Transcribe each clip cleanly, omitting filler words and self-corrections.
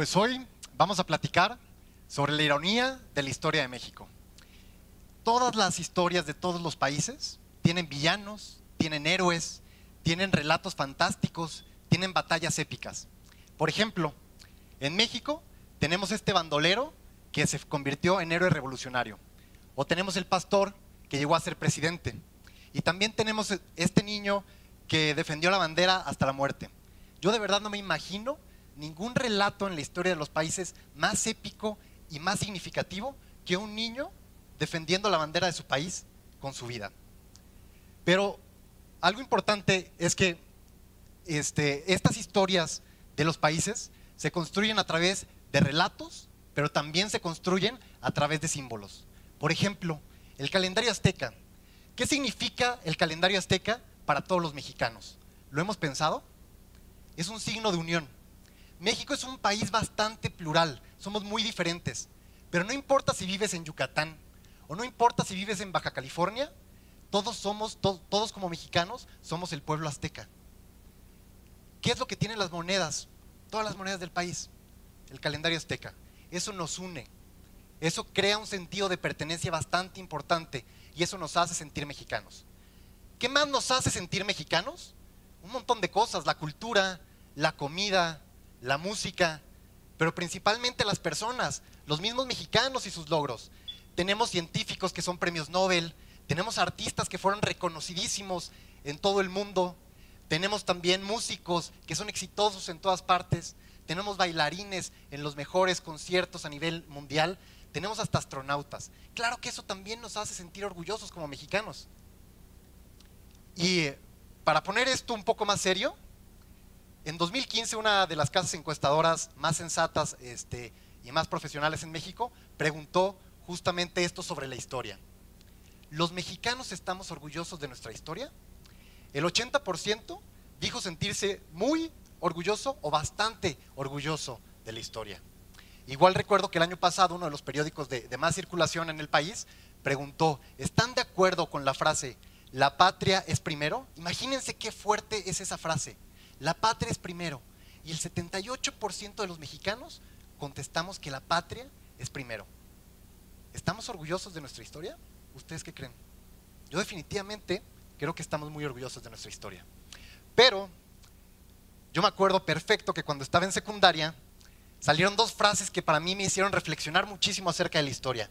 Pues hoy vamos a platicar sobre la ironía de la historia de México. Todas las historias de todos los países tienen villanos, tienen héroes, tienen relatos fantásticos, tienen batallas épicas. Por ejemplo, en México tenemos este bandolero que se convirtió en héroe revolucionario. O tenemos el pastor que llegó a ser presidente. Y también tenemos este niño que defendió la bandera hasta la muerte. Yo de verdad no me imagino ningún relato en la historia de los países más épico y más significativo que un niño defendiendo la bandera de su país con su vida. Pero algo importante es que estas historias de los países se construyen a través de relatos, pero también se construyen a través de símbolos. Por ejemplo, el calendario azteca. ¿Qué significa el calendario azteca para todos los mexicanos? ¿Lo hemos pensado? Es un signo de unión. México es un país bastante plural, somos muy diferentes, pero no importa si vives en Yucatán o no importa si vives en Baja California, todos como mexicanos somos el pueblo azteca. ¿Qué es lo que tienen las monedas? Todas las monedas del país, el calendario azteca. Eso nos une, eso crea un sentido de pertenencia bastante importante y eso nos hace sentir mexicanos. ¿Qué más nos hace sentir mexicanos? Un montón de cosas, la cultura, la comida, la música, pero principalmente las personas, los mismos mexicanos y sus logros. Tenemos científicos que son premios Nobel, tenemos artistas que fueron reconocidísimos en todo el mundo, tenemos también músicos que son exitosos en todas partes, tenemos bailarines en los mejores conciertos a nivel mundial, tenemos hasta astronautas. Claro que eso también nos hace sentir orgullosos como mexicanos. Y para poner esto un poco más serio, en 2015 una de las casas encuestadoras más sensatas y más profesionales en México preguntó justamente esto sobre la historia. ¿Los mexicanos estamos orgullosos de nuestra historia? El 80% dijo sentirse muy orgulloso o bastante orgulloso de la historia. Igual recuerdo que el año pasado uno de los periódicos de más circulación en el país preguntó, ¿están de acuerdo con la frase "la patria es primero"? Imagínense qué fuerte es esa frase. La patria es primero. Y el 78% de los mexicanos contestamos que la patria es primero. ¿Estamos orgullosos de nuestra historia? ¿Ustedes qué creen? Yo definitivamente creo que estamos muy orgullosos de nuestra historia. Pero yo me acuerdo perfecto que cuando estaba en secundaria salieron dos frases que para mí me hicieron reflexionar muchísimo acerca de la historia.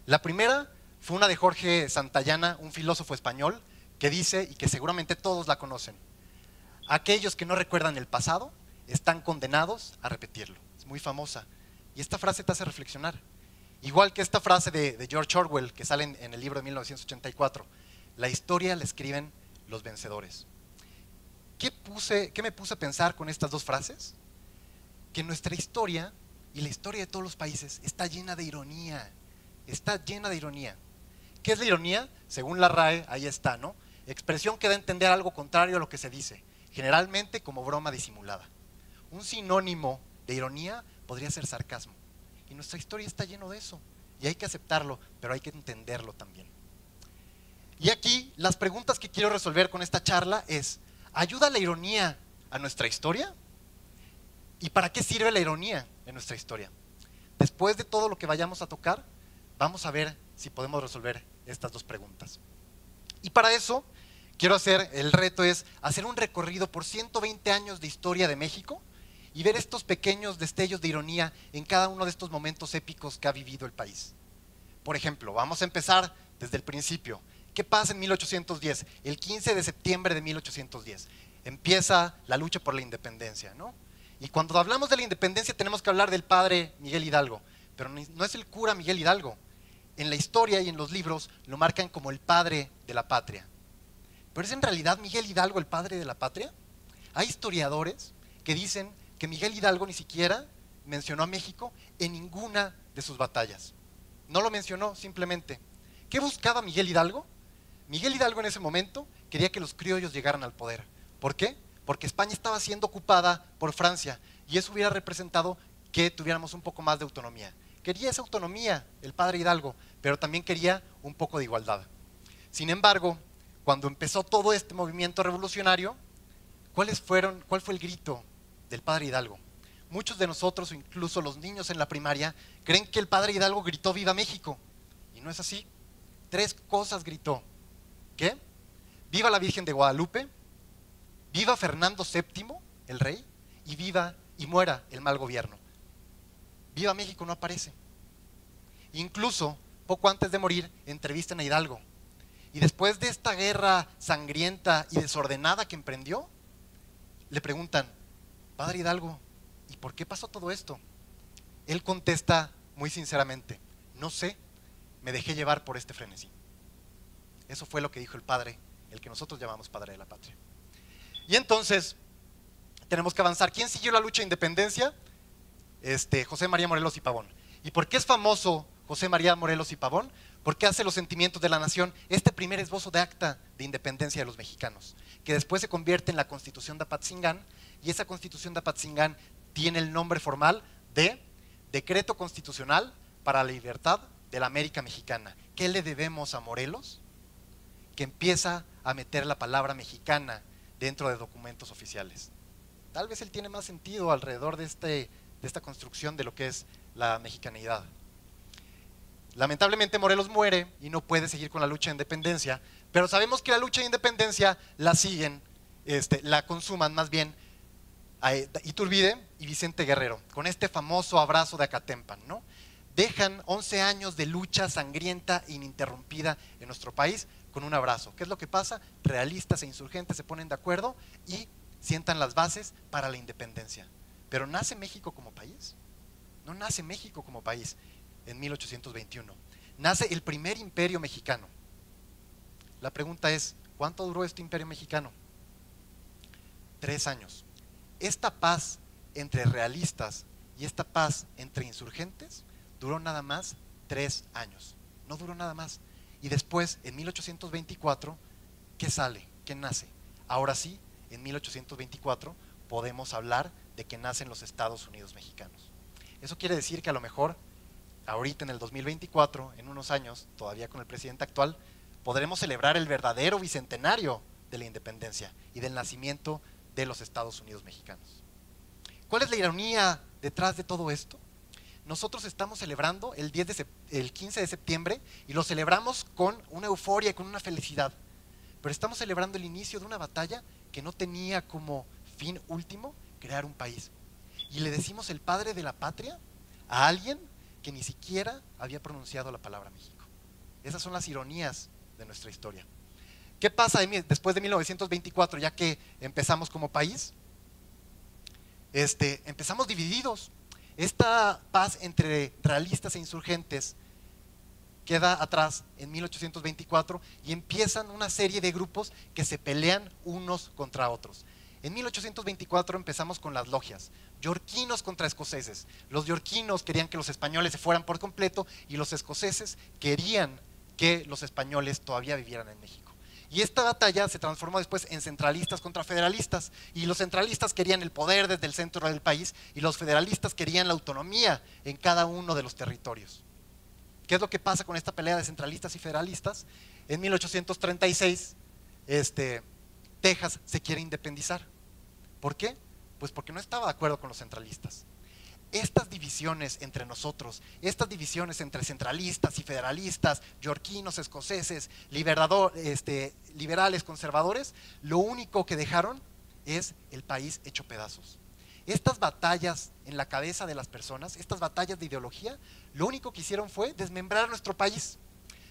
La primera fue una de Jorge Santayana, un filósofo español, que dice, y que seguramente todos la conocen: aquellos que no recuerdan el pasado están condenados a repetirlo. Es muy famosa. Y esta frase te hace reflexionar. Igual que esta frase de George Orwell, que sale en el libro de 1984. La historia la escriben los vencedores. ¿Qué me puse a pensar con estas dos frases? Que nuestra historia y la historia de todos los países está llena de ironía. Está llena de ironía. ¿Qué es la ironía? Según la RAE, ahí está, ¿no? Expresión que da a entender algo contrario a lo que se dice, generalmente como broma disimulada. Un sinónimo de ironía podría ser sarcasmo. Y nuestra historia está lleno de eso. Y hay que aceptarlo, pero hay que entenderlo también. Y aquí las preguntas que quiero resolver con esta charla es: ¿ayuda la ironía a nuestra historia? ¿Y para qué sirve la ironía en nuestra historia? Después de todo lo que vayamos a tocar, vamos a ver si podemos resolver estas dos preguntas. Y para eso el reto es hacer un recorrido por 120 años de historia de México y ver estos pequeños destellos de ironía en cada uno de estos momentos épicos que ha vivido el país. Por ejemplo, vamos a empezar desde el principio. ¿Qué pasa en 1810? El 15 de septiembre de 1810. Empieza la lucha por la independencia, ¿no? Y cuando hablamos de la independencia tenemos que hablar del padre Miguel Hidalgo, pero no es el cura Miguel Hidalgo. En la historia y en los libros lo marcan como el padre de la patria. ¿Pero es en realidad Miguel Hidalgo el padre de la patria? Hay historiadores que dicen que Miguel Hidalgo ni siquiera mencionó a México en ninguna de sus batallas. No lo mencionó simplemente. ¿Qué buscaba Miguel Hidalgo? Miguel Hidalgo en ese momento quería que los criollos llegaran al poder. ¿Por qué? Porque España estaba siendo ocupada por Francia y eso hubiera representado que tuviéramos un poco más de autonomía. Quería esa autonomía el padre Hidalgo, pero también quería un poco de igualdad. Sin embargo, cuando empezó todo este movimiento revolucionario, ¿cuál fue el grito del padre Hidalgo? muchos de nosotros, o incluso los niños en la primaria, creen que el padre Hidalgo gritó ¡Viva México! Y no es así. 3 cosas gritó. ¿Qué? ¡Viva la Virgen de Guadalupe! ¡Viva Fernando VII, el rey! Y ¡viva y muera el mal gobierno! ¡Viva México! No aparece. Incluso, poco antes de morir, entrevistan a Hidalgo. Y después de esta guerra sangrienta y desordenada que emprendió, le preguntan, padre Hidalgo, ¿y por qué pasó todo esto? Él contesta muy sinceramente, no sé, me dejé llevar por este frenesí. Eso fue lo que dijo el padre, el que nosotros llamamos padre de la patria. Y entonces, tenemos que avanzar. ¿Quién siguió la lucha de independencia? José María Morelos y Pavón. ¿Y por qué es famoso José María Morelos y Pavón? Porque hace los sentimientos de la nación, este primer esbozo de acta de independencia de los mexicanos, que después se convierte en la Constitución de Apatzingán, y esa Constitución de Apatzingán tiene el nombre formal de Decreto Constitucional para la Libertad de la América Mexicana. ¿Qué le debemos a Morelos? Que empieza a meter la palabra mexicana dentro de documentos oficiales. Tal vez él tiene más sentido alrededor de esta construcción de lo que es la mexicanidad. Lamentablemente Morelos muere y no puede seguir con la lucha de independencia, pero sabemos que la lucha de independencia la siguen, la consuman más bien Iturbide y Vicente Guerrero, con este famoso abrazo de Acatempan, ¿no? Dejan 11 años de lucha sangrienta e ininterrumpida en nuestro país con un abrazo. ¿Qué es lo que pasa? Realistas e insurgentes se ponen de acuerdo y sientan las bases para la independencia. Pero ¿nace México como país? No nace México como país en 1821. Nace el primer imperio mexicano. La pregunta es, ¿cuánto duró este imperio mexicano? 3 años. Esta paz entre realistas y esta paz entre insurgentes duró nada más 3 años. No duró nada más. Y después, en 1824, ¿qué sale? ¿Qué nace? Ahora sí, en 1824 podemos hablar de que nacen los Estados Unidos mexicanos. Eso quiere decir que a lo mejor, ahorita en el 2024, en unos años, todavía con el presidente actual, podremos celebrar el verdadero bicentenario de la independencia y del nacimiento de los Estados Unidos mexicanos. ¿Cuál es la ironía detrás de todo esto? Nosotros estamos celebrando el 15 de septiembre y lo celebramos con una euforia y con una felicidad, pero estamos celebrando el inicio de una batalla que no tenía como fin último crear un país. Y le decimos el padre de la patria a alguien que ni siquiera había pronunciado la palabra México. Esas son las ironías de nuestra historia. ¿Qué pasa después de 1924, ya que empezamos como país? Empezamos divididos. Esta paz entre realistas e insurgentes queda atrás en 1824 y empiezan una serie de grupos que se pelean unos contra otros. En 1824 empezamos con las logias, yorquinos contra escoceses. Los yorquinos querían que los españoles se fueran por completo y los escoceses querían que los españoles todavía vivieran en México. Y esta batalla se transformó después en centralistas contra federalistas, y los centralistas querían el poder desde el centro del país y los federalistas querían la autonomía en cada uno de los territorios. ¿Qué es lo que pasa con esta pelea de centralistas y federalistas? En 1836, Texas se quiere independizar. ¿Por qué? Pues porque no estaba de acuerdo con los centralistas. Estas divisiones entre nosotros, estas divisiones entre centralistas y federalistas, yorquinos, escoceses, liberales, conservadores, lo único que dejaron es el país hecho pedazos. Estas batallas en la cabeza de las personas, estas batallas de ideología, lo único que hicieron fue desmembrar nuestro país.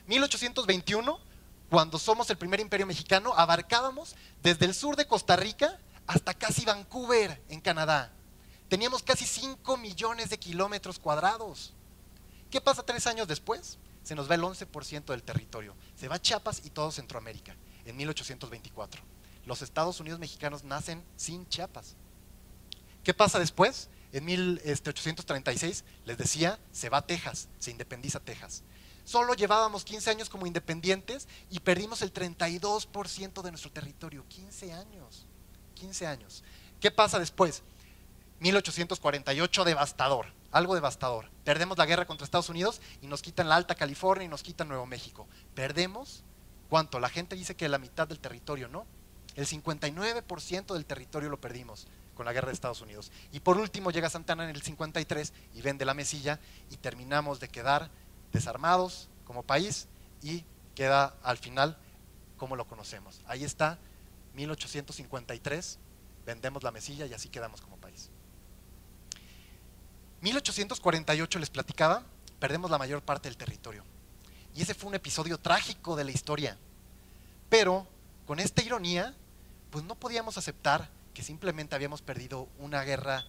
1821, cuando somos el primer imperio mexicano, abarcábamos desde el sur de Costa Rica hasta casi Vancouver, en Canadá. Teníamos casi 5 millones de kilómetros cuadrados. ¿Qué pasa 3 años después? Se nos va el 11% del territorio. Se va Chiapas y todo Centroamérica, en 1824. Los Estados Unidos mexicanos nacen sin Chiapas. ¿Qué pasa después? En 1836, les decía, se va Texas, se independiza Texas. Solo llevábamos 15 años como independientes y perdimos el 32% de nuestro territorio. 15 años. 15 años. ¿Qué pasa después? 1848, devastador, algo devastador. Perdemos la guerra contra Estados Unidos y nos quitan la Alta California y nos quitan Nuevo México. Perdemos, ¿cuánto? La gente dice que la mitad del territorio, ¿no? El 59% del territorio lo perdimos con la guerra de Estados Unidos. Y por último llega Santana en el 53 y vende la mesilla y terminamos de quedar desarmados como país y queda al final como lo conocemos. Ahí está, 1853, vendemos la mesilla y así quedamos como país. 1848 les platicaba, perdemos la mayor parte del territorio. Y ese fue un episodio trágico de la historia. Pero con esta ironía, pues no podíamos aceptar que simplemente habíamos perdido una guerra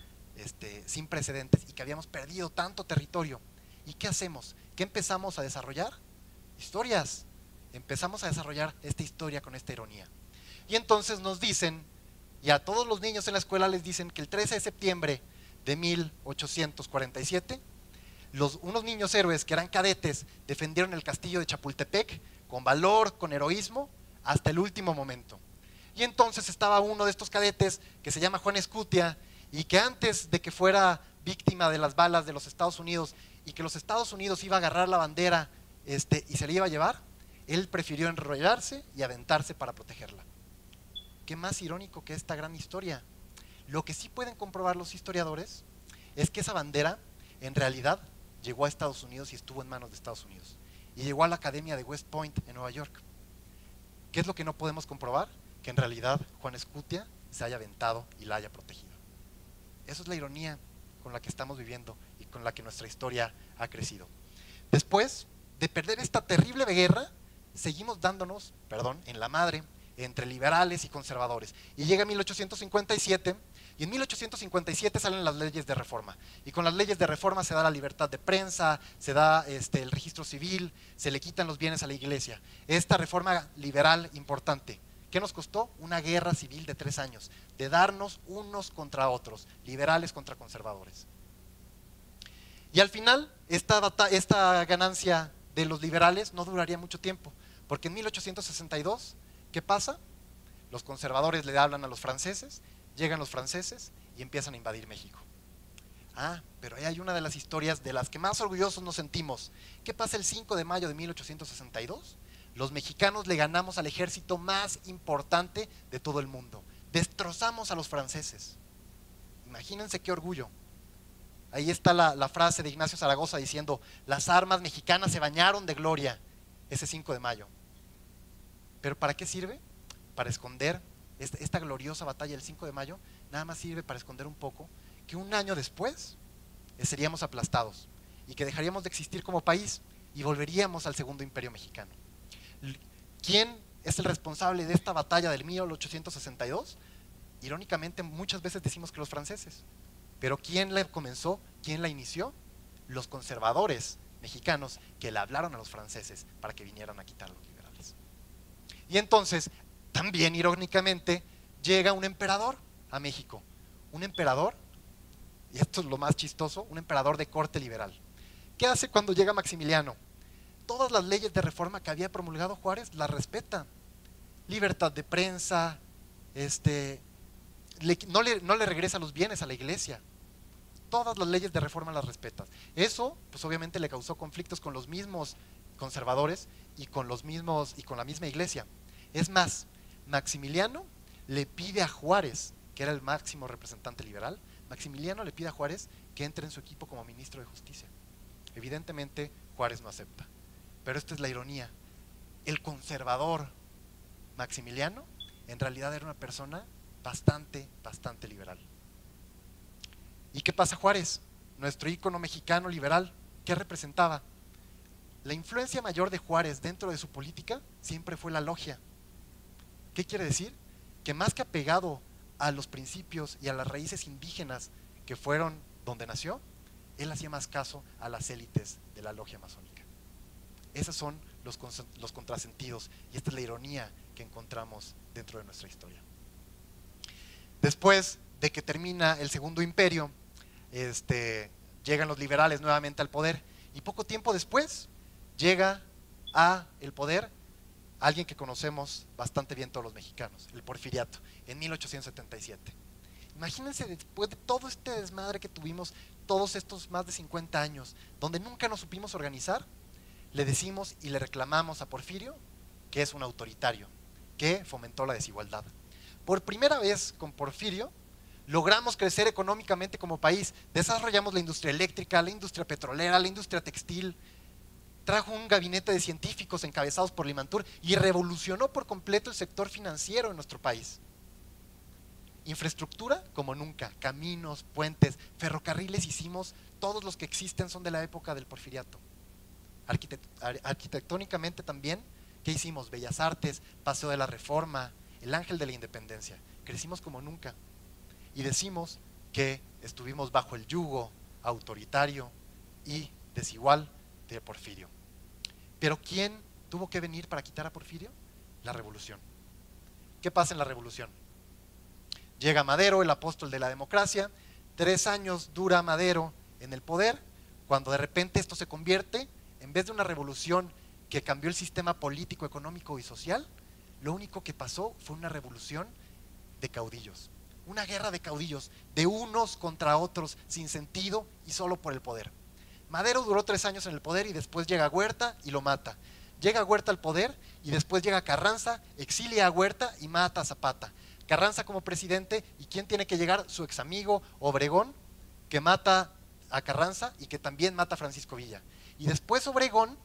sin precedentes y que habíamos perdido tanto territorio. ¿Y qué hacemos? ¿Qué empezamos a desarrollar? Historias. Empezamos a desarrollar esta historia con esta ironía. Y entonces nos dicen, y a todos los niños en la escuela les dicen que el 13 de septiembre de 1847, unos niños héroes que eran cadetes defendieron el castillo de Chapultepec con valor, con heroísmo, hasta el último momento. Y entonces estaba uno de estos cadetes que se llama Juan Escutia y que antes de que fuera víctima de las balas de los Estados Unidos y que los Estados Unidos iba a agarrar la bandera y se la iba a llevar, él prefirió enrollarse y aventarse para protegerla. ¿Qué más irónico que esta gran historia? Lo que sí pueden comprobar los historiadores es que esa bandera en realidad llegó a Estados Unidos y estuvo en manos de Estados Unidos y llegó a la Academia de West Point en Nueva York. ¿Qué es lo que no podemos comprobar? Que en realidad Juan Escutia se haya aventado y la haya protegido. Esa es la ironía con la que estamos viviendo y con la que nuestra historia ha crecido. Después de perder esta terrible guerra, seguimos dándonos, en la madre entre liberales y conservadores. Y llega 1857 y en 1857 salen las leyes de reforma. Y con las leyes de reforma se da la libertad de prensa, se da el registro civil, se le quitan los bienes a la iglesia. Esta reforma liberal importante, ¿qué nos costó? Una guerra civil de 3 años, de darnos unos contra otros, liberales contra conservadores. Y al final, esta ganancia de los liberales no duraría mucho tiempo, porque en 1862, ¿qué pasa? Los conservadores le hablan a los franceses, llegan los franceses y empiezan a invadir México. Pero ahí hay una de las historias de las que más orgullosos nos sentimos. ¿Qué pasa el 5 de mayo de 1862? Los mexicanos le ganamos al ejército más importante de todo el mundo. Destrozamos a los franceses. Imagínense qué orgullo. Ahí está la frase de Ignacio Zaragoza diciendo: las armas mexicanas se bañaron de gloria ese 5 de mayo. ¿Pero para qué sirve? Para esconder esta gloriosa batalla del 5 de mayo, nada más sirve para esconder un poco que un año después seríamos aplastados y que dejaríamos de existir como país y volveríamos al segundo imperio mexicano. ¿Quién es el responsable de esta batalla del 1862? Irónicamente, muchas veces decimos que los franceses. Pero ¿quién la comenzó? ¿Quién la inició? Los conservadores mexicanos que le hablaron a los franceses para que vinieran a quitar a los liberales. Y entonces, también irónicamente, llega un emperador a México. Un emperador, y esto es lo más chistoso, un emperador de corte liberal. ¿Qué hace cuando llega Maximiliano? Todas las leyes de reforma que había promulgado Juárez las respeta. Libertad de prensa, no le regresa los bienes a la iglesia. Todas las leyes de reforma las respeta. Eso, pues obviamente le causó conflictos con los mismos conservadores y con la misma iglesia. Es más, Maximiliano le pide a Juárez, que era el máximo representante liberal, Maximiliano le pide a Juárez que entre en su equipo como ministro de Justicia. Evidentemente, Juárez no acepta. Pero esta es la ironía. El conservador Maximiliano en realidad era una persona bastante liberal. ¿Y qué pasa Juárez? Nuestro ícono mexicano liberal, ¿qué representaba? La influencia mayor de Juárez dentro de su política siempre fue la logia. ¿Qué quiere decir? Que más que apegado a los principios y a las raíces indígenas que fueron donde nació, él hacía más caso a las élites de la logia masónica. Esos son los contrasentidos y esta es la ironía que encontramos dentro de nuestra historia. Después de que termina el Segundo Imperio, llegan los liberales nuevamente al poder y poco tiempo después llega a el poder alguien que conocemos bastante bien todos los mexicanos, el Porfiriato, en 1877. Imagínense, después de todo este desmadre que tuvimos todos estos más de 50 años, donde nunca nos supimos organizar, le decimos y le reclamamos a Porfirio que es un autoritario, que fomentó la desigualdad. Por primera vez con Porfirio logramos crecer económicamente como país, desarrollamos la industria eléctrica, la industria petrolera, la industria textil, trajo un gabinete de científicos encabezados por Limantur y revolucionó por completo el sector financiero en nuestro país. Infraestructura como nunca, caminos, puentes, ferrocarriles hicimos, todos los que existen son de la época del Porfiriato. Arquitectónicamente también, ¿qué hicimos? Bellas Artes, Paseo de la Reforma, el Ángel de la Independencia. Crecimos como nunca y decimos que estuvimos bajo el yugo autoritario y desigual de Porfirio. Pero ¿quién tuvo que venir para quitar a Porfirio? La revolución. ¿Qué pasa en la revolución? Llega Madero, el apóstol de la democracia. 3 años dura Madero en el poder, cuando de repente esto se convierte, en vez de una revolución que cambió el sistema político, económico y social, lo único que pasó fue una revolución de caudillos. Una guerra de caudillos, de unos contra otros, sin sentido y solo por el poder. Madero duró 3 años en el poder y después llega Huerta y lo mata. Llega Huerta al poder y después llega Carranza, exilia a Huerta y mata a Zapata. Carranza como presidente, ¿y quién tiene que llegar? Su ex amigo Obregón, que mata a Carranza y que también mata a Francisco Villa. Y después Obregón,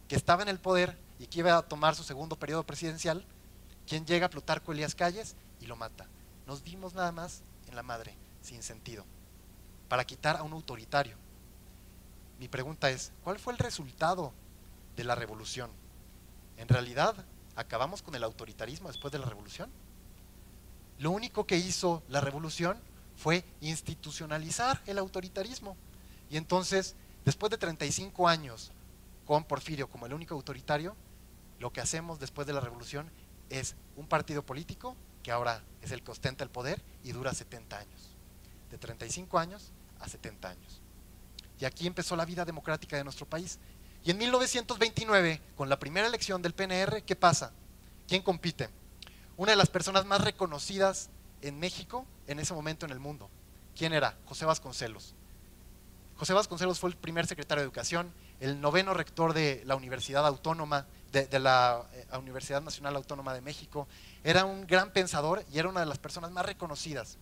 que estaba en el poder y que iba a tomar su segundo periodo presidencial, ¿quién llega? Plutarco Elías Calles y lo mata. Nos dimos nada más en la madre, sin sentido, para quitar a un autoritario. Mi pregunta es, ¿cuál fue el resultado de la revolución? ¿En realidad acabamos con el autoritarismo después de la revolución? Lo único que hizo la revolución fue institucionalizar el autoritarismo. Y entonces, después de 35 años con Porfirio como el único autoritario, lo que hacemos después de la revolución es un partido político que ahora es el que ostenta el poder y dura 70 años. De 35 años a 70 años. Y aquí empezó la vida democrática de nuestro país. Y en 1929, con la primera elección del PNR, ¿qué pasa? ¿Quién compite? Una de las personas más reconocidas en México en ese momento en el mundo. ¿Quién era? José Vasconcelos. José Vasconcelos fue el primer secretario de Educación, el 9º rector de la Universidad Autónoma, de la Universidad Nacional Autónoma de México. Era un gran pensador y era una de las personas más reconocidas.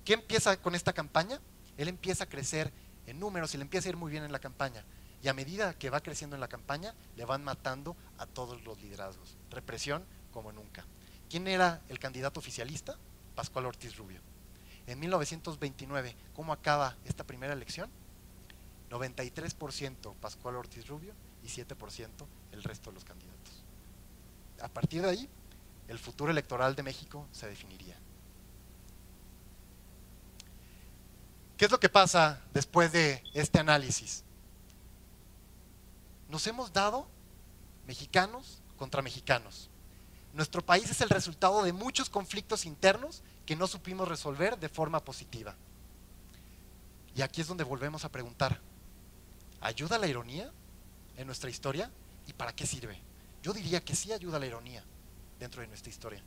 ¿Qué empieza con esta campaña? Él empieza a crecer en números y le empieza a ir muy bien en la campaña. Y a medida que va creciendo en la campaña, le van matando a todos los liderazgos. Represión como nunca. ¿Quién era el candidato oficialista? Pascual Ortiz Rubio. En 1929, ¿cómo acaba esta primera elección? 93% Pascual Ortiz Rubio y 7% el resto de los candidatos. A partir de ahí, el futuro electoral de México se definiría. ¿Qué es lo que pasa después de este análisis? Nos hemos dado mexicanos contra mexicanos. Nuestro país es el resultado de muchos conflictos internos que no supimos resolver de forma positiva. Y aquí es donde volvemos a preguntar, ¿ayuda la ironía en nuestra historia? ¿Y para qué sirve? Yo diría que sí ayuda la ironía dentro de nuestra historia.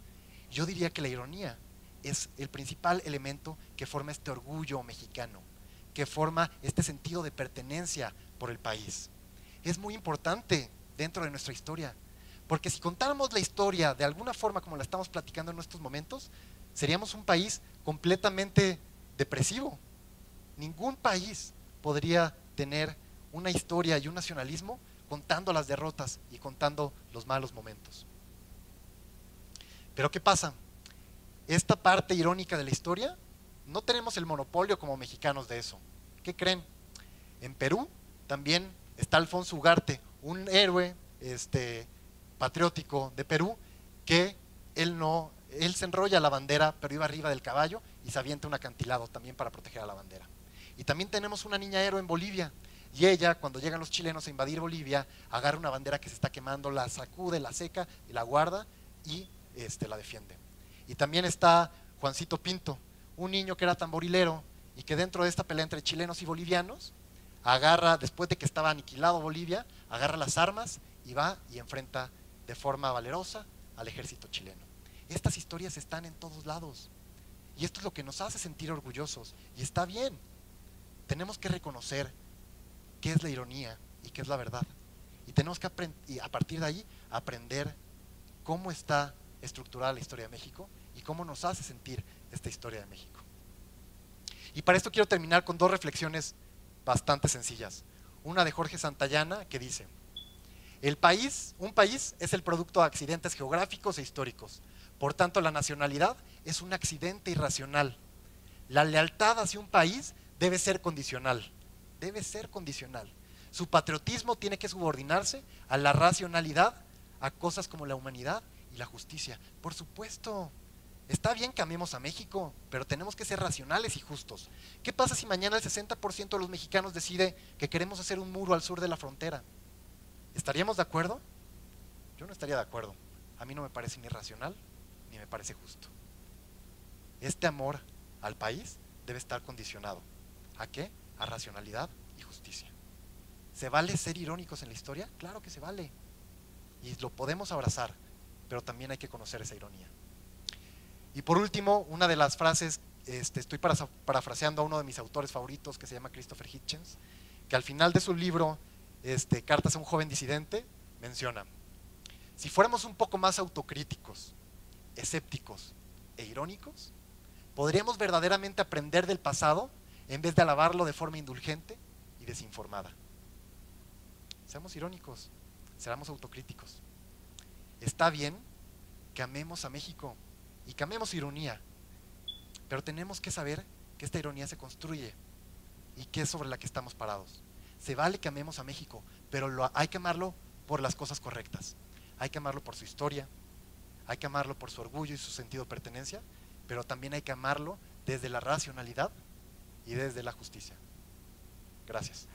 Yo diría que la ironía es el principal elemento que forma este orgullo mexicano, que forma este sentido de pertenencia por el país. Es muy importante dentro de nuestra historia, porque si contáramos la historia de alguna forma como la estamos platicando en estos momentos, seríamos un país completamente depresivo. Ningún país podría tener una historia y un nacionalismo contando las derrotas y contando los malos momentos. Pero ¿qué pasa? Esta parte irónica de la historia, no tenemos el monopolio como mexicanos de eso. ¿Qué creen? En Perú también está Alfonso Ugarte, un héroe patriótico de Perú, que él se enrolla la bandera, pero iba arriba del caballo y se avienta un acantilado también para proteger a la bandera. Y también tenemos una niña héroe en Bolivia, y ella, cuando llegan los chilenos a invadir Bolivia, agarra una bandera que se está quemando, la sacude, la seca y la guarda y la defiende. Y también está Juancito Pinto, un niño que era tamborilero y que dentro de esta pelea entre chilenos y bolivianos, agarra, después de que estaba aniquilado Bolivia, agarra las armas y va y enfrenta de forma valerosa al ejército chileno. Estas historias están en todos lados y esto es lo que nos hace sentir orgullosos y está bien. Tenemos que reconocer qué es la ironía y qué es la verdad y tenemos que y a partir de ahí aprender cómo está estructurada la historia de México y cómo nos hace sentir esta historia de México. Y para esto quiero terminar con dos reflexiones bastante sencillas. Una de Jorge Santayana que dice: un país es el producto de accidentes geográficos e históricos. Por tanto, la nacionalidad es un accidente irracional. La lealtad hacia un país debe ser condicional. Debe ser condicional. Su patriotismo tiene que subordinarse a la racionalidad, a cosas como la humanidad y la justicia. Por supuesto, está bien que amemos a México, pero tenemos que ser racionales y justos. ¿Qué pasa si mañana el 60% de los mexicanos decide que queremos hacer un muro al sur de la frontera? ¿Estaríamos de acuerdo? Yo no estaría de acuerdo. A mí no me parece ni racional ni me parece justo. Este amor al país debe estar condicionado. ¿A qué? A racionalidad y justicia. ¿Se vale ser irónicos en la historia? Claro que se vale. Y lo podemos abrazar, pero también hay que conocer esa ironía. Y por último, una de las frases, estoy parafraseando a uno de mis autores favoritos que se llama Christopher Hitchens, que al final de su libro, Cartas a un joven disidente, menciona: si fuéramos un poco más autocríticos, escépticos e irónicos, podríamos verdaderamente aprender del pasado en vez de alabarlo de forma indulgente y desinformada. Seamos irónicos, seamos autocríticos. Está bien que amemos a México y que amemos ironía, pero tenemos que saber que esta ironía se construye y que es sobre la que estamos parados. Se vale que amemos a México, pero hay que amarlo por las cosas correctas. Hay que amarlo por su historia, hay que amarlo por su orgullo y su sentido de pertenencia, pero también hay que amarlo desde la racionalidad y desde la justicia. Gracias.